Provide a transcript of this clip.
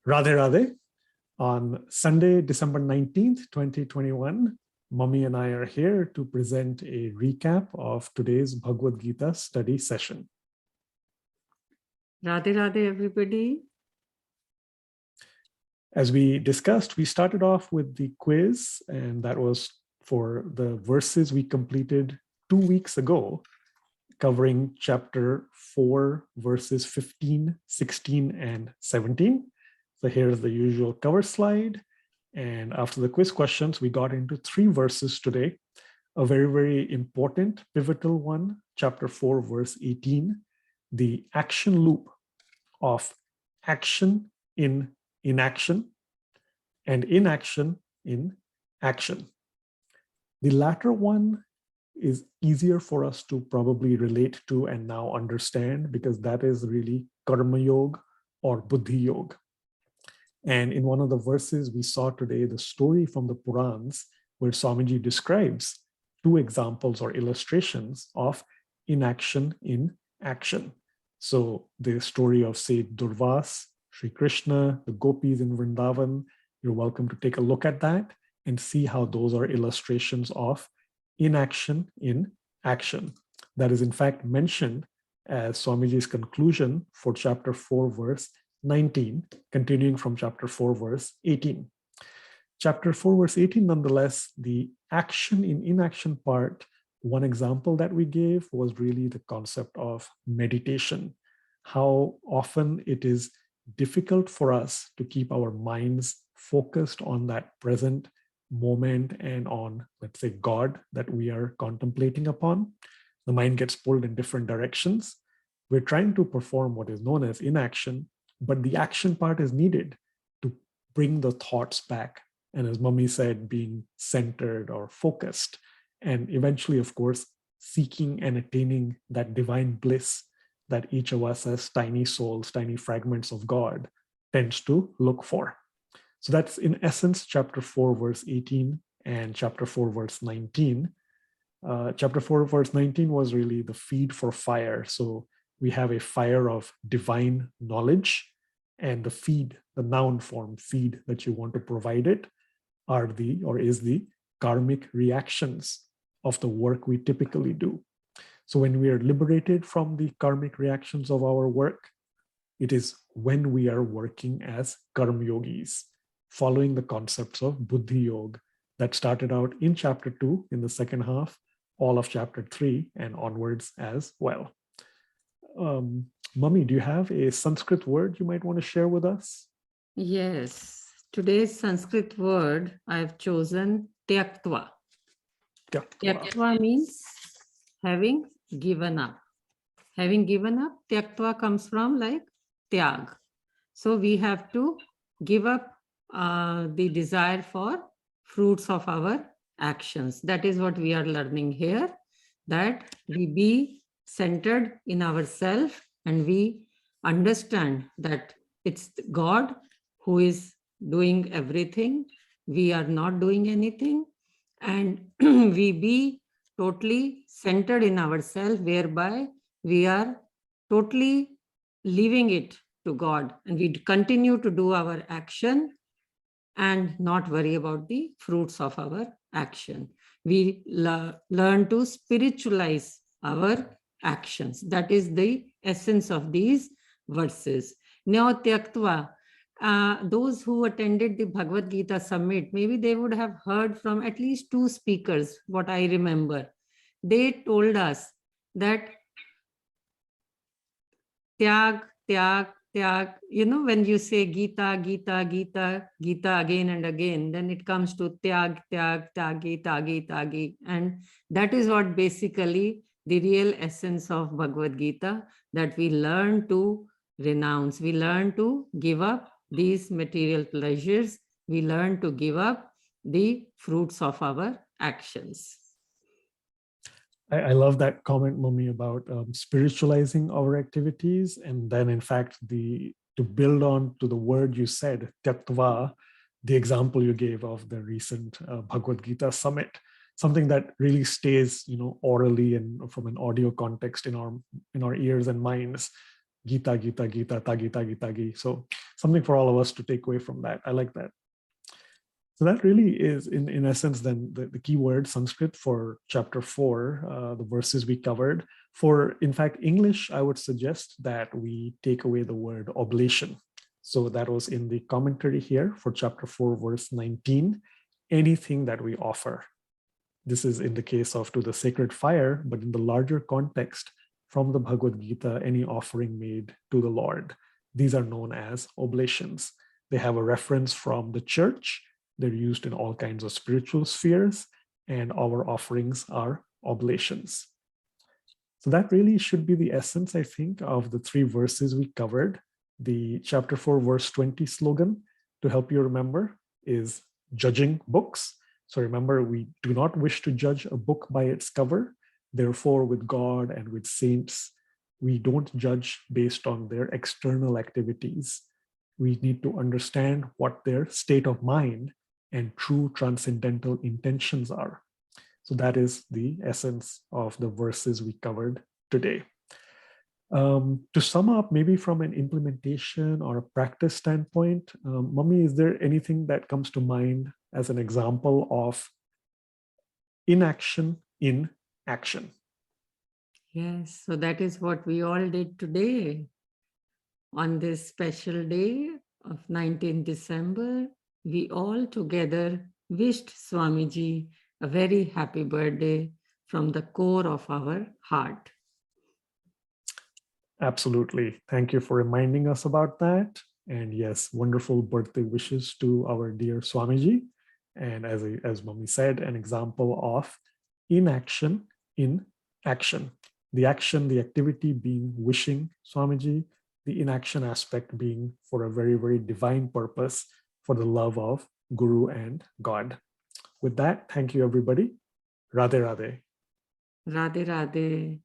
Radhe Radhe. On Sunday, December 19th, 2021, Mummy and I are here to present a recap of today's Bhagavad Gita study session. Radhe Radhe, everybody. As we discussed, we started off with the quiz, and that was for the verses we completed 2 weeks ago, covering chapter 4, verses 15, 16, and 17. So here's the usual cover slide. And after the quiz questions, we got into 3 verses today. A very, very important, pivotal one, chapter 4, verse 18, the action loop of action in inaction and inaction in action. The latter one is easier for us to probably relate to and now understand, because that is really Karma Yoga or Buddhi Yoga. And in one of the verses we saw today, the story from the Purans, where Swamiji describes 2 examples or illustrations of inaction in action. So the story of, say, Durvas, Sri Krishna, the gopis in Vrindavan, you're welcome to take a look at that and see how those are illustrations of inaction in action. That is in fact mentioned as Swamiji's conclusion for chapter 4, verse 19, continuing from chapter 4, verse 18. Chapter 4, verse 18, nonetheless, the action in inaction part, one example that we gave was really the concept of meditation. How often it is difficult for us to keep our minds focused on that present moment and on, let's say, God that we are contemplating upon. The mind gets pulled in different directions. We're trying to perform what is known as inaction, but the action part is needed to bring the thoughts back. And as Mummy said, being centered or focused, and eventually, of course, seeking and attaining that divine bliss that each of us as tiny souls, tiny fragments of God, tends to look for. So that's in essence, chapter 4, verse 18 and chapter 4, verse 19. Chapter 4, verse 19 was really the feed for fire. So we have a fire of divine knowledge, and the feed, the noun form feed that you want to provide it, are the, or is the karmic reactions of the work we typically do. So when we are liberated from the karmic reactions of our work, it is when we are working as karma yogis, following the concepts of Buddhi Yoga that started out in chapter 2 in the second half, all of chapter 3 and onwards as well. Mummy, do you have a Sanskrit word you might want to share with us? Yes. Today's Sanskrit word I've chosen tyaktva. Tyaktva means having given up. Having given up, tyaktva comes from like tyag. So we have to give up the desire for fruits of our actions. That is what we are learning here, that we be centered in ourselves and we understand that it's God who is doing everything. We are not doing anything, and we be totally centered in ourselves, whereby we are totally leaving it to God, and we continue to do our action and not worry about the fruits of our action. We learn to spiritualize our actions. That is the essence of these verses. Now, tyaktva, those who attended the Bhagavad Gita summit, maybe they would have heard from at least 2 speakers, what I remember. They told us that tyag, tyag, tyag, you know, when you say Gita, Gita, Gita, Gita again and again, then it comes to tyag, tyag, tyagi, tyagi, tyagi. And that is what basically the real essence of Bhagavad Gita, that we learn to renounce, we learn to give up these material pleasures, we learn to give up the fruits of our actions. I love that comment, Mummy, about spiritualizing our activities. And then in fact, to build on to the word you said, tyaktva, the example you gave of the recent Bhagavad Gita summit, something that really stays, orally and from an audio context in our ears and minds. Gita, Gita, Gita, Tagi, Tagi, Tagi. So something for all of us to take away from that. I like that. So that really is, in essence, then the key word Sanskrit for chapter 4, the verses we covered. For, in fact, English, I would suggest that we take away the word oblation. So that was in the commentary here for chapter 4, verse 19, anything that we offer. This is in the case of to the sacred fire, but in the larger context, from the Bhagavad Gita, any offering made to the Lord. These are known as oblations. They have a reference from the church. They're used in all kinds of spiritual spheres, and our offerings are oblations. So that really should be the essence, I think, of the 3 verses we covered. The chapter 4, verse 20 slogan, to help you remember, is judging books. So remember, we do not wish to judge a book by its cover. Therefore, with God and with saints, we don't judge based on their external activities. We need to understand what their state of mind and true transcendental intentions are. So that is the essence of the verses we covered today. To sum up, maybe from an implementation or a practice standpoint, Mummy, is there anything that comes to mind as an example of inaction in action? Yes, so that is what we all did today. On this special day of 19th December, we all together wished Swamiji a very happy birthday from the core of our heart. Absolutely. Thank you for reminding us about that. And yes, wonderful birthday wishes to our dear Swamiji. And as Mummy said, an example of inaction in action. The action, the activity being wishing Swamiji, the inaction aspect being for a very, very divine purpose, for the love of Guru and God. With that, thank you, everybody. Radhe Radhe. Radhe Radhe.